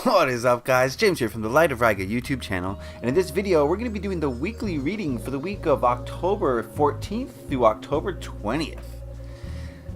What is up, guys? James here from the Light of Riga YouTube channel, and in this video we're going to be doing the weekly reading for the week of October 14th through October 20th.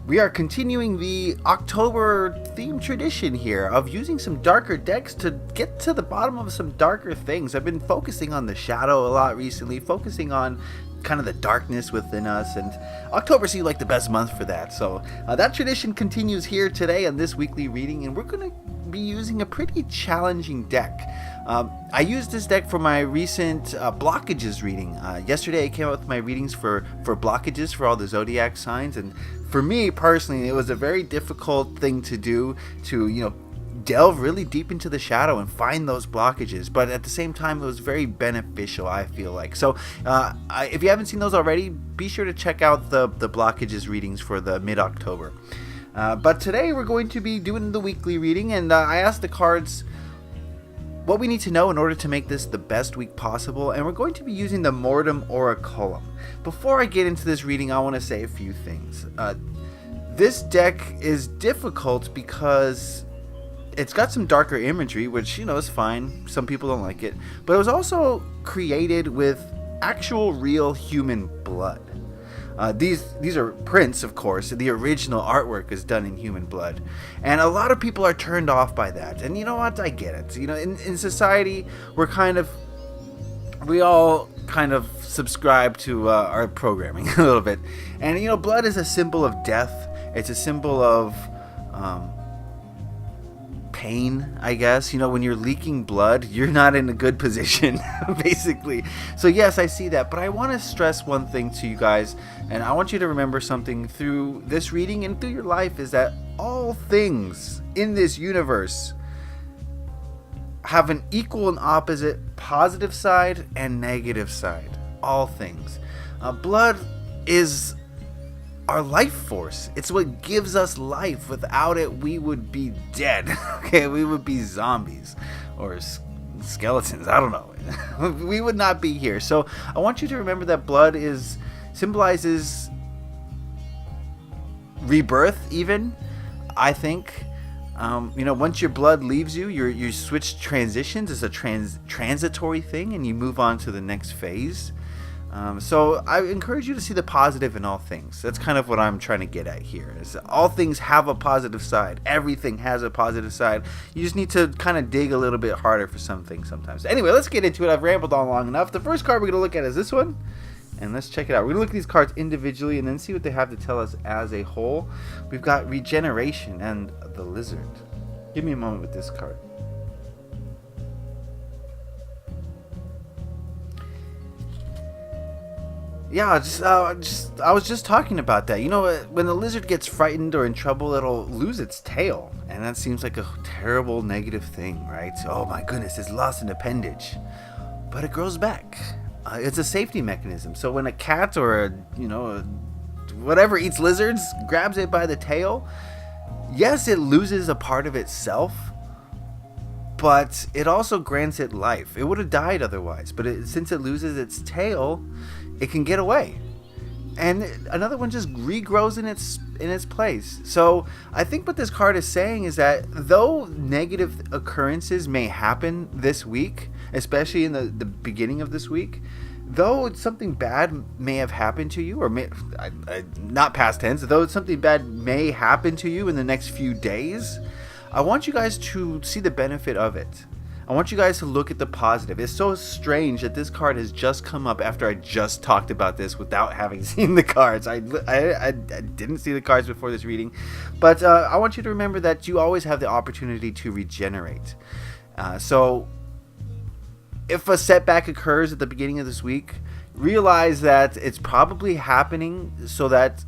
We are continuing the October theme tradition here of using some darker decks to get to the bottom of some darker things. I've been focusing on the shadow a lot recently, focusing on kind of the darkness within us, and October seemed like the best month for that. So that tradition continues here today on this weekly reading, and we're going to be using a pretty challenging deck. I used this deck for my recent blockages reading. Yesterday I came out with my readings for blockages for all the Zodiac signs, and for me personally it was a very difficult thing to do, to delve really deep into the shadow and find those blockages, but at the same time it was very beneficial, I feel like. So if you haven't seen those already, be sure to check out the blockages readings for the mid-October. But today we're going to be doing the weekly reading, and I asked the cards what we need to know in order to make this the best week possible, and we're going to be using the Mortem Oraculum. Before I get into this reading, I want to say a few things. This deck is difficult because it's got some darker imagery, which is fine. Some people don't like it, but it was also created with actual real human blood. These are prints, of course. The original artwork is done in human blood, and a lot of people are turned off by that. And you know what? I get it. In society, we all kind of subscribe to our programming a little bit, and blood is a symbol of death. It's a symbol of pain, I guess. When you're leaking blood, you're not in a good position, basically. So yes, I see that, but I want to stress one thing to you guys, and I want you to remember something through this reading and through your life, is that all things in this universe have an equal and opposite positive side and negative side. All things. Blood is our life force. It's what gives us life. Without it, we would be dead. Okay, we would be zombies or skeletons. I don't know. We would not be here. So I want you to remember that blood symbolizes rebirth. Even, I think, once your blood leaves you, you switch transitions. It's a transitory thing, and you move on to the next phase. So I encourage you to see the positive in all things. That's kind of what I'm trying to get at here. Is all things have a positive side. Everything has a positive side. You just need to kind of dig a little bit harder for some things sometimes. Anyway, let's get into it. I've rambled on long enough. The first card we're going to look at is this one. And let's check it out. We're going to look at these cards individually and then see what they have to tell us as a whole. We've got Regeneration and the Lizard. Give me a moment with this card. Yeah, I was just talking about that. When the lizard gets frightened or in trouble, it'll lose its tail, and that seems like a terrible negative thing, right? Oh my goodness, it's lost an appendage, but it grows back. It's a safety mechanism. So when a cat or whatever eats lizards grabs it by the tail, yes, it loses a part of itself, but it also grants it life. It would have died otherwise, but since it loses its tail, it can get away, and another one just regrows in its place. So I think what this card is saying is that though negative occurrences may happen this week, especially in the beginning of this week, though something bad may have happened to you, or not past tense, though something bad may happen to you in the next few days, I want you guys to see the benefit of it. I want you guys to look at the positive. It's so strange that this card has just come up after I just talked about this without having seen the cards. I didn't see the cards before this reading, but I want you to remember that you always have the opportunity to regenerate. So if a setback occurs at the beginning of this week, realize that it's probably happening so that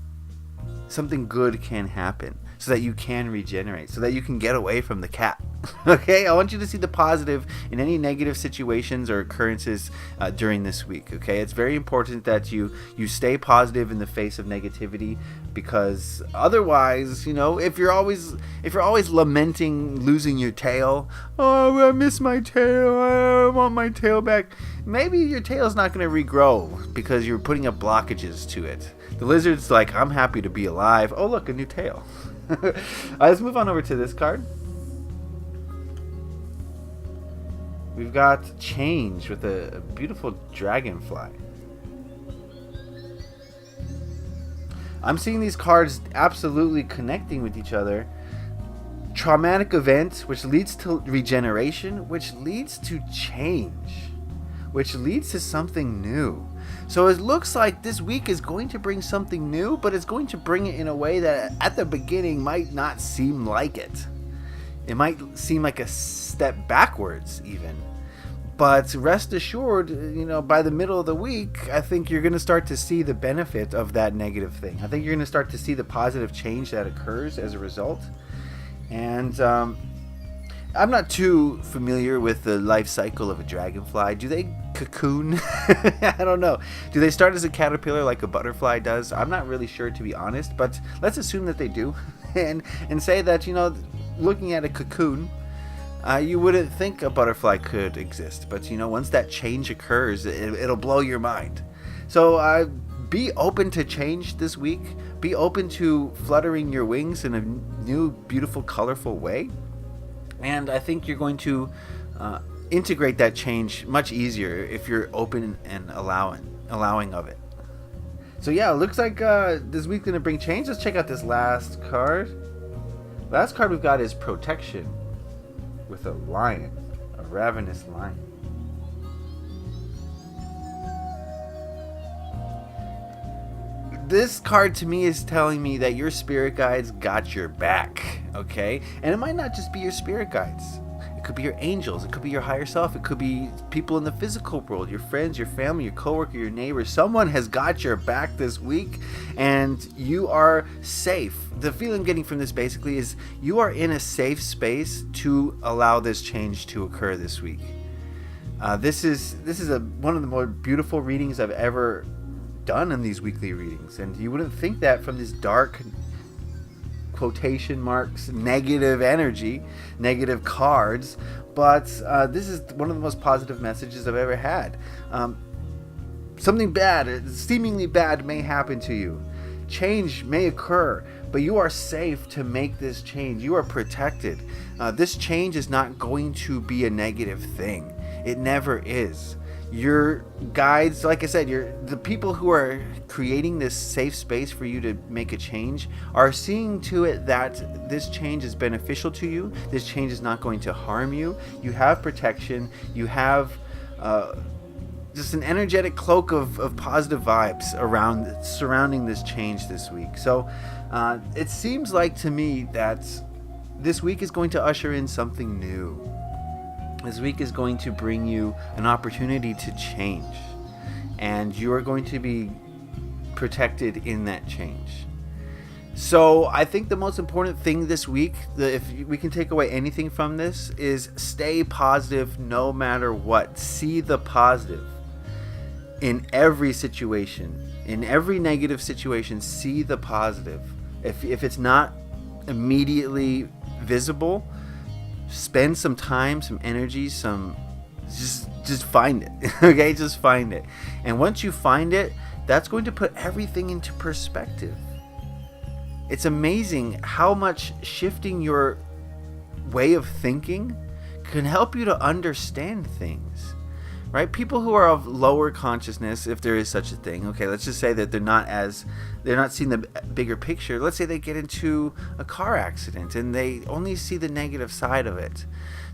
something good can happen, so that you can regenerate, so that you can get away from the cat. Okay, I want you to see the positive in any negative situations or occurrences during this week. Okay, it's very important that you stay positive in the face of negativity, because otherwise, if you're always lamenting losing your tail, oh, I miss my tail, I want my tail back, maybe your tail's not going to regrow because you're putting up blockages to it. The lizard's like, I'm happy to be alive. Oh look, a new tail. Let's move on over to this card. we've got change with a beautiful dragonfly. I'm seeing these cards absolutely connecting with each other. Traumatic event, which leads to regeneration, which leads to change, which leads to something new. So it looks like this week is going to bring something new, but it's going to bring it in a way that at the beginning might not seem like it. It might seem like a step backwards even. But rest assured, by the middle of the week, I think you're going to start to see the benefit of that negative thing. I think you're going to start to see the positive change that occurs as a result. And I'm not too familiar with the life cycle of a dragonfly. Do they cocoon? I don't know. Do they start as a caterpillar like a butterfly does? I'm not really sure, to be honest, but let's assume that they do. and say that, looking at a cocoon, you wouldn't think a butterfly could exist. But, once that change occurs, it'll blow your mind. So be open to change this week. Be open to fluttering your wings in a new, beautiful, colorful way. And I think you're going to integrate that change much easier if you're open and allowing of it. So yeah, it looks like this week's going to bring change. Let's check out this last card. Last card we've got is protection with a lion, a ravenous lion. This card to me is telling me that your spirit guides got your back, okay? And it might not just be your spirit guides. It could be your angels. It could be your higher self. It could be people in the physical world, your friends, your family, your coworker, your neighbor. Someone has got your back this week, and you are safe. The feeling I'm getting from this basically is you are in a safe space to allow this change to occur this week. This is one of the more beautiful readings I've ever done in these weekly readings, and you wouldn't think that from this dark, quotation marks, negative energy, negative cards, but this is one of the most positive messages I've ever had. Something bad, seemingly bad, may happen to you. Change may occur, but you are safe to make this change. You are protected. This change is not going to be a negative thing. It never is. Your guides, like I said, the people who are creating this safe space for you to make a change are seeing to it that this change is beneficial to you. This change is not going to harm you. You have protection. You have just an energetic cloak of positive vibes surrounding this change this week. So it seems like to me that this week is going to usher in something new. This week is going to bring you an opportunity to change, and you are going to be protected in that change. So I think the most important thing this week, if we can take away anything from this, is stay positive no matter what. See the positive in every situation. In every negative situation, see the positive. If it's not immediately visible, spend some time, some energy, just find it. Okay, just find it. And once you find it, that's going to put everything into perspective. It's amazing how much shifting your way of thinking can help you to understand things. Right? People who are of lower consciousness, if there is such a thing, okay, let's just say that they're not seeing the bigger picture. Let's say they get into a car accident and they only see the negative side of it.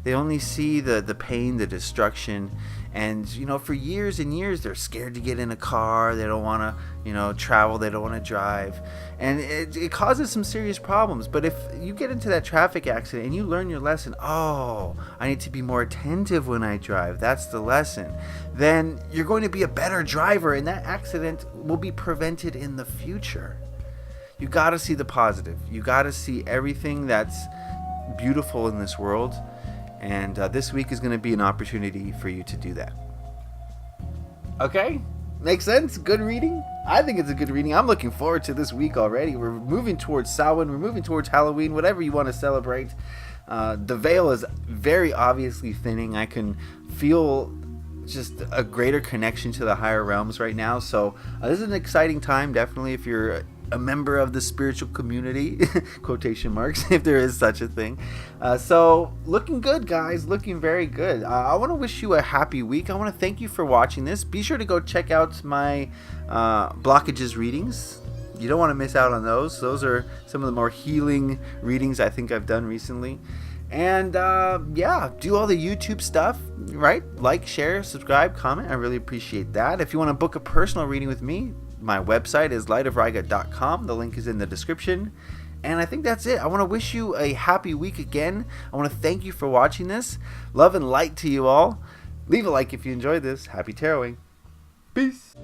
They only see the pain, the destruction, and for years and years they're scared to get in a car. They don't want to travel. They don't want to drive, and it causes some serious problems. But if you get into that traffic accident and you learn your lesson, I need to be more attentive when I drive. That's the lesson. Then you're going to be a better driver, and that accident will be prevented in the future. You got to see the positive. You got to see everything that's beautiful in this world. And this week is going to be an opportunity for you to do that. Okay? Makes sense? Good reading? I think it's a good reading. I'm looking forward to this week already. We're moving towards Samhain. We're moving towards Halloween. Whatever you want to celebrate. The veil is very obviously thinning. I can feel just a greater connection to the higher realms right now. So this is an exciting time, definitely, if you're a member of the spiritual community, quotation marks, if there is such a thing. So looking good, guys, looking very good. I want to wish you a happy week. I want to thank you for watching this. Be sure to go check out my blockages readings. You don't want to miss out on those. Those are some of the more healing readings I think I've done recently. And yeah, do all the YouTube stuff, right? Like, share, subscribe, comment. I really appreciate that. If you want to book a personal reading with me, my website is lightofriga.com. The link is in the description. And I think that's it. I want to wish you a happy week again. I want to thank you for watching this. Love and light to you all. Leave a like if you enjoyed this. Happy taroting. Peace.